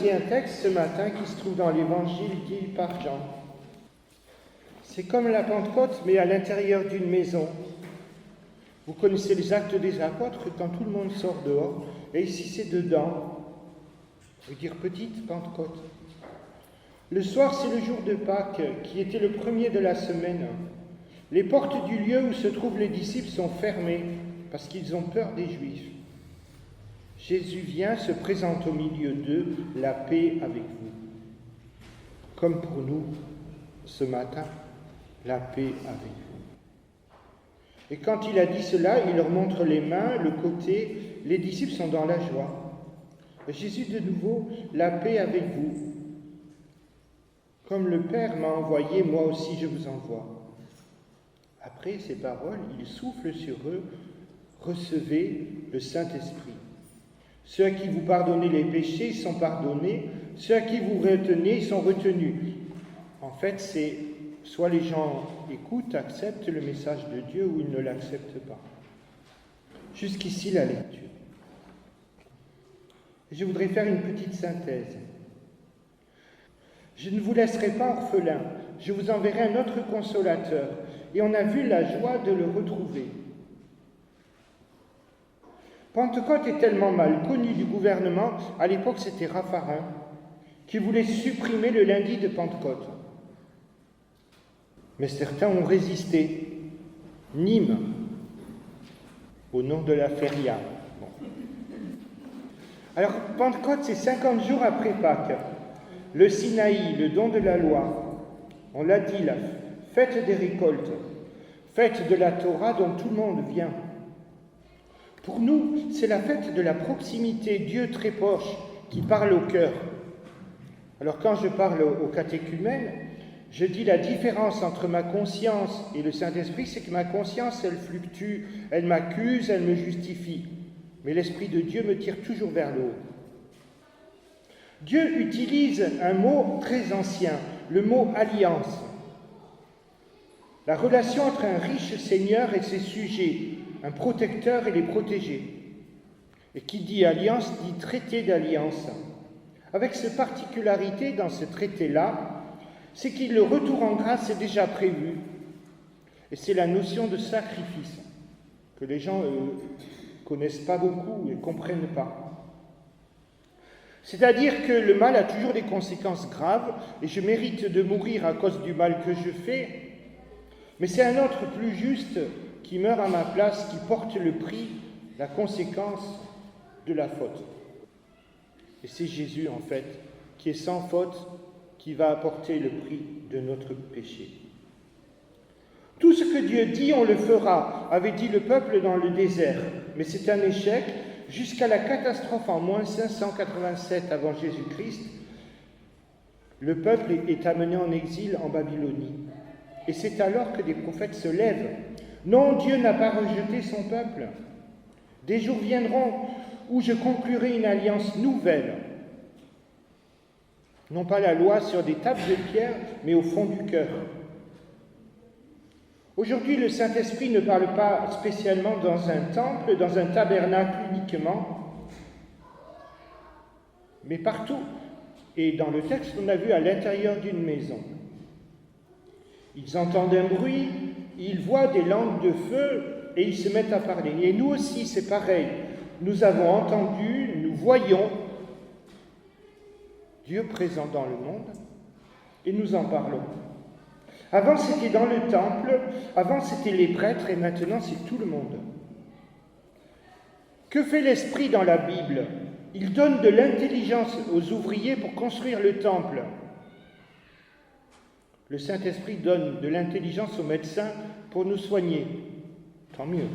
choisi un texte ce matin qui se trouve dans l'Évangile dit par Jean. C'est comme la Pentecôte, mais à l'intérieur d'une maison. Vous connaissez les actes des apôtres quand tout le monde sort dehors, et ici c'est dedans. Ça veut dire petite Pentecôte. Le soir, c'est le jour de Pâques, qui était le premier de la semaine. Les portes du lieu où se trouvent les disciples sont fermées, parce qu'ils ont peur des Juifs. Jésus vient, se présente au milieu d'eux, la paix avec vous. Comme pour nous, ce matin, la paix avec vous. Et quand il a dit cela, il leur montre les mains, le côté, les disciples sont dans la joie. Et Jésus de nouveau, la paix avec vous. Comme le Père m'a envoyé, moi aussi je vous envoie. Après ces paroles, il souffle sur eux, recevez le Saint-Esprit. Ceux à qui vous pardonnez les péchés sont pardonnés, ceux à qui vous retenez sont retenus. En fait, c'est soit les gens écoutent, acceptent le message de Dieu, ou ils ne l'acceptent pas. Jusqu'ici la lecture. Je voudrais faire une petite synthèse. Je ne vous laisserai pas orphelin, je vous enverrai un autre consolateur, et on a vu la joie de le retrouver. Pentecôte est tellement mal connu du gouvernement, à l'époque c'était Raffarin, qui voulait supprimer le lundi de Pentecôte. Mais certains ont résisté. Nîmes, au nom de la feria. Bon. Alors, Pentecôte, c'est 50 jours après Pâques. Le Sinaï, le don de la loi. On l'a dit, la fête des récoltes, fête de la Torah dont tout le monde vient. Pour nous, c'est la fête de la proximité, Dieu très proche, qui parle au cœur. Alors quand je parle aux catéchumènes, je dis la différence entre ma conscience et le Saint-Esprit, c'est que ma conscience, elle fluctue, elle m'accuse, elle me justifie. Mais l'Esprit de Dieu me tire toujours vers le haut. Dieu utilise un mot très ancien, le mot alliance. La relation entre un riche seigneur et ses sujets, un protecteur et les protégés. Et qui dit alliance, dit traité d'alliance. Avec cette particularité dans ce traité-là, c'est que le retour en grâce est déjà prévu. Et c'est la notion de sacrifice, que les gens connaissent pas beaucoup et ne comprennent pas. C'est-à-dire que le mal a toujours des conséquences graves, et je mérite de mourir à cause du mal que je fais, mais c'est un autre plus juste qui meurt à ma place, qui porte le prix, la conséquence de la faute. Et c'est Jésus, en fait, qui est sans faute, qui va apporter le prix de notre péché. Tout ce que Dieu dit, on le fera, avait dit le peuple dans le désert. Mais c'est un échec, jusqu'à la catastrophe en moins 587 avant Jésus-Christ. Le peuple est amené en exil en Babylonie. Et c'est alors que des prophètes se lèvent. Non, Dieu n'a pas rejeté son peuple. Des jours viendront où je conclurai une alliance nouvelle. Non pas la loi sur des tables de pierre, mais au fond du cœur. Aujourd'hui, le Saint-Esprit ne parle pas spécialement dans un temple, dans un tabernacle uniquement, mais partout. Et dans le texte, on a vu à l'intérieur d'une maison. Ils entendent un bruit, ils voient des lampes de feu et ils se mettent à parler. Et nous aussi, c'est pareil. Nous avons entendu, nous voyons Dieu présent dans le monde et nous en parlons. Avant, c'était dans le temple, avant, c'était les prêtres et maintenant, c'est tout le monde. Que fait l'Esprit dans la Bible? Il donne de l'intelligence aux ouvriers pour construire le temple. Le Saint-Esprit donne de l'intelligence aux médecins pour nous soigner. Tant mieux.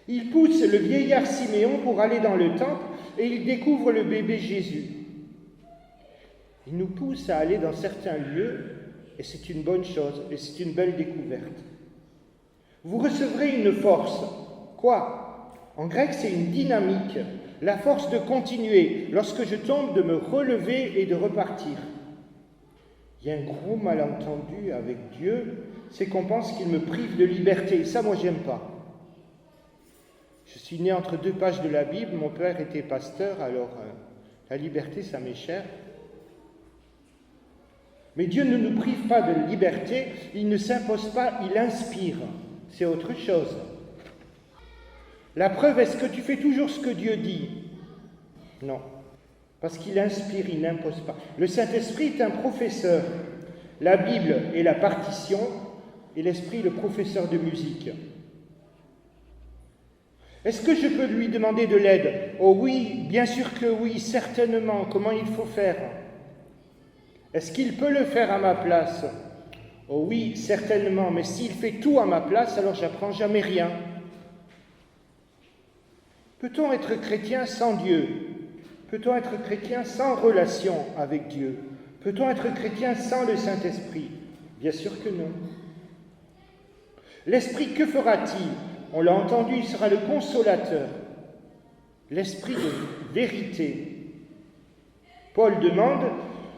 Il pousse le vieillard Siméon pour aller dans le temple et il découvre le bébé Jésus. Il nous pousse à aller dans certains lieux et c'est une bonne chose et c'est une belle découverte. Vous recevrez une force. Quoi? En grec, c'est une dynamique. La force de continuer. Lorsque je tombe, de me relever et de repartir. Il y a un gros malentendu avec Dieu, c'est qu'on pense qu'il me prive de liberté. Ça, moi, j'aime pas. Je suis né entre deux pages de la Bible, mon père était pasteur, alors La liberté, ça m'est cher. Mais Dieu ne nous prive pas de liberté, il ne s'impose pas, il inspire. C'est autre chose. La preuve, est-ce que tu fais toujours ce que Dieu dit? Non. Parce qu'il inspire, il n'impose pas. Le Saint-Esprit est un professeur. La Bible est la partition et l'Esprit le professeur de musique. Est-ce que je peux lui demander de l'aide? Oh oui, bien sûr que oui, certainement. Comment il faut faire? Est-ce qu'il peut le faire à ma place? Oh oui, certainement, mais s'il fait tout à ma place, alors j'apprends jamais rien. Peut-on être chrétien sans Dieu? Peut-on être chrétien sans relation avec Dieu? Peut-on être chrétien sans le Saint-Esprit? Bien sûr que non. L'Esprit, que fera-t-il? On l'a entendu, il sera le consolateur, l'Esprit de vérité. Paul demande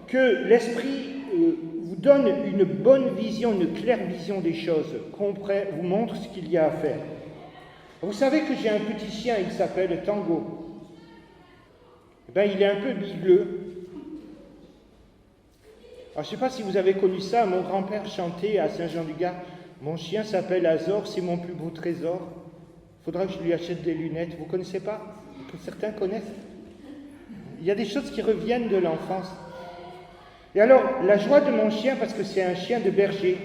que l'Esprit vous donne une bonne vision, une claire vision des choses, vous montre ce qu'il y a à faire. Vous savez que j'ai un petit chien, il s'appelle Tango. Il est un peu bigleux. Alors, je ne sais pas si vous avez connu ça, mon grand-père chantait à Saint-Jean-du-Gard, mon chien s'appelle Azor, c'est mon plus beau trésor. Il faudra que je lui achète des lunettes. Vous ne connaissez pas? Que certains connaissent? Il y a des choses qui reviennent de l'enfance. Et alors, la joie de mon chien, parce que c'est un chien de berger,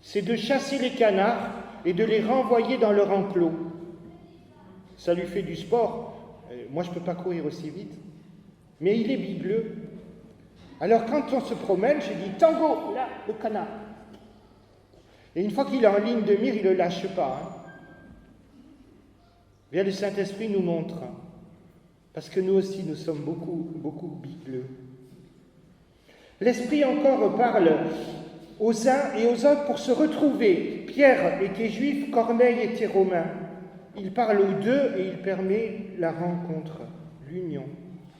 c'est de chasser les canards et de les renvoyer dans leur enclos. Ça lui fait du sport. Moi, je ne peux pas courir aussi vite. Mais il est bigleux. Alors, quand on se promène, je dis « Tango, là, le canard !» Et une fois qu'il est en ligne de mire, il ne le lâche pas. Bien, le Saint-Esprit nous montre. Parce que nous aussi, nous sommes beaucoup bigleux. L'Esprit encore parle aux uns et aux autres pour se retrouver. Pierre était juif, Corneille était romain. Il parle aux deux et il permet la rencontre, l'union.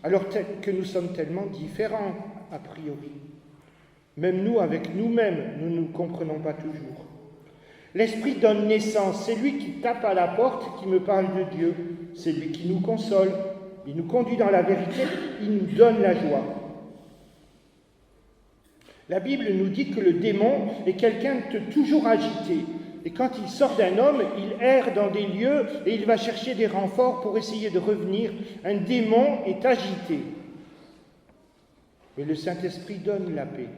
Alors que nous sommes tellement différents, a priori. Même nous, avec nous-mêmes, nous ne nous comprenons pas toujours. L'Esprit donne naissance, c'est lui qui tape à la porte, qui me parle de Dieu. C'est lui qui nous console, il nous conduit dans la vérité, il nous donne la joie. La Bible nous dit que le démon est quelqu'un de toujours agité. Et quand il sort d'un homme, il erre dans des lieux et il va chercher des renforts pour essayer de revenir. Un démon est agité. Mais le Saint-Esprit donne la paix.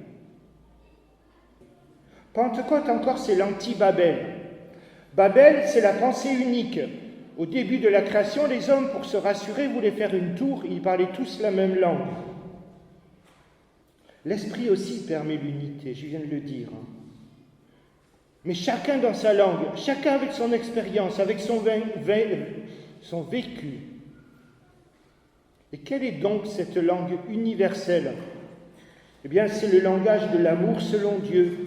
Pentecôte encore, c'est l'anti-Babel. Babel, c'est la pensée unique. Au début de la création, les hommes, pour se rassurer, voulaient faire une tour, ils parlaient tous la même langue. L'Esprit aussi permet l'unité, je viens de le dire. Mais chacun dans sa langue, chacun avec son expérience, avec son vécu. Et quelle est donc cette langue universelle? Eh bien, c'est le langage de l'amour selon Dieu.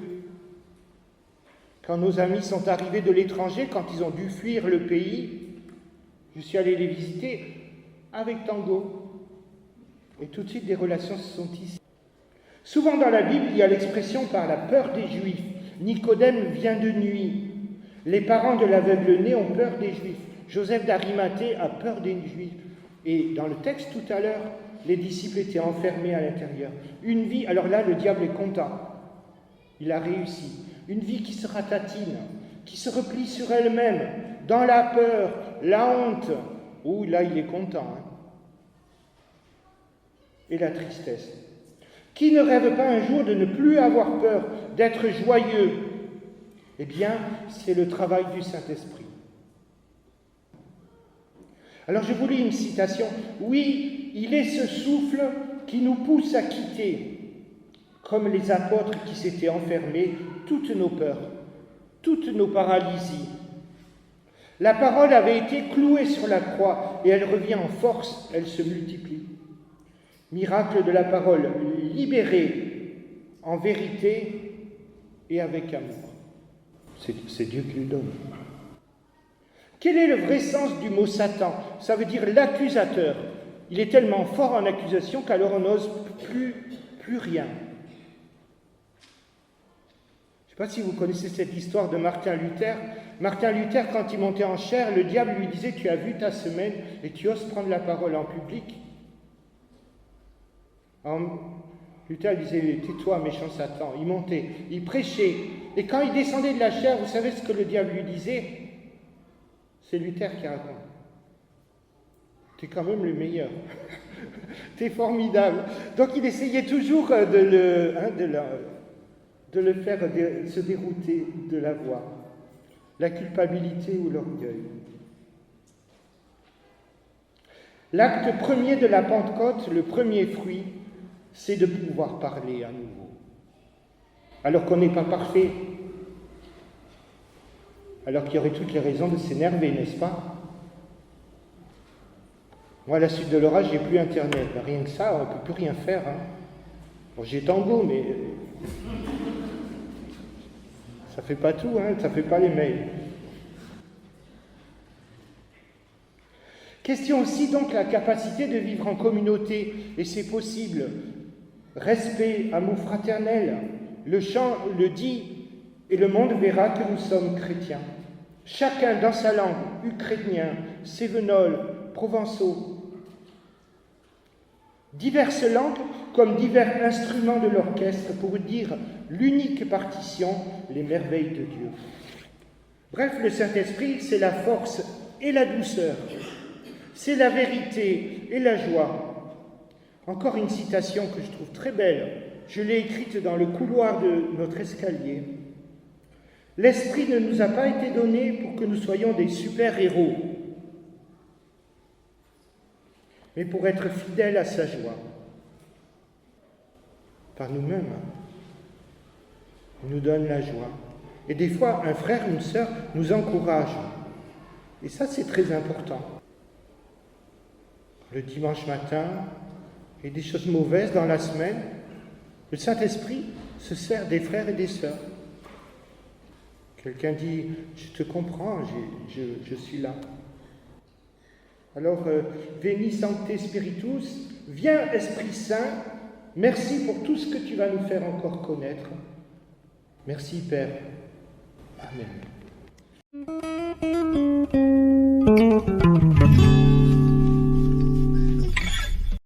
Quand nos amis sont arrivés de l'étranger, quand ils ont dû fuir le pays, je suis allé les visiter avec Tango. Et tout de suite, des relations se sont tissées. Souvent dans la Bible, il y a l'expression par la peur des Juifs. Nicodème vient de nuit. Les parents de l'aveugle-né ont peur des Juifs. Joseph d'Arimathée a peur des Juifs. Et dans le texte tout à l'heure, les disciples étaient enfermés à l'intérieur. Une vie, alors là, le diable est content. Il a réussi. Une vie qui se ratatine, qui se replie sur elle-même, dans la peur, la honte. Ouh, là, il est content. Et la tristesse. Qui ne rêve pas un jour de ne plus avoir peur, d'être joyeux? Eh bien, c'est le travail du Saint-Esprit. Alors je vous lis une citation. Oui, il est ce souffle qui nous pousse à quitter, comme les apôtres qui s'étaient enfermés, toutes nos peurs, toutes nos paralysies. La parole avait été clouée sur la croix et elle revient en force, elle se multiplie. Miracle de la parole, libérée en vérité et avec amour. C'est Dieu qui le donne. Quel est le vrai sens du mot Satan? Ça veut dire l'accusateur. Il est tellement fort en accusation qu'alors on n'ose plus rien. Je ne sais pas si vous connaissez cette histoire de Martin Luther. Martin Luther, quand il montait en chaire, le diable lui disait « Tu as vu ta semaine et tu oses prendre la parole en public ?» Luther disait « Tais-toi, méchant Satan ». Il montait, il prêchait. Et quand il descendait de la chair, vous savez ce que le diable lui disait? C'est Luther qui raconte. T'es quand même le meilleur. T'es formidable. Donc il essayait toujours de le faire se dérouter de la voie. La culpabilité ou l'orgueil. L'acte premier de la Pentecôte, le premier fruit, c'est de pouvoir parler à nouveau. Alors qu'on n'est pas parfait. Alors qu'il y aurait toutes les raisons de s'énerver, n'est-ce pas? Moi, à la suite de l'orage, j'ai plus Internet. Rien que ça, on ne peut plus rien faire. Hein. Bon, j'ai Tango, mais ça ne fait pas tout, hein, ça ne fait pas les mails. Question aussi donc la capacité de vivre en communauté, et c'est possible. Respect, amour fraternel, le chant le dit, et le monde verra que nous sommes chrétiens. Chacun dans sa langue, ukrainien, cévenol, provençaux. Diverses langues comme divers instruments de l'orchestre pour dire l'unique partition, les merveilles de Dieu. Bref, le Saint-Esprit, c'est la force et la douceur. C'est la vérité et la joie. Encore une citation que je trouve très belle. Je l'ai écrite dans le couloir de notre escalier. L'Esprit ne nous a pas été donné pour que nous soyons des super-héros, mais pour être fidèles à sa joie. Par nous-mêmes, il nous donne la joie. Et des fois, un frère, une sœur nous encourage. Et ça, c'est très important. Le dimanche matin, et des choses mauvaises dans la semaine, le Saint-Esprit se sert des frères et des sœurs. Quelqu'un dit « Je te comprends, je suis là ». Alors, Veni Sancte Spiritus, viens Esprit Saint, merci pour tout ce que tu vas nous faire encore connaître. Merci Père. Amen.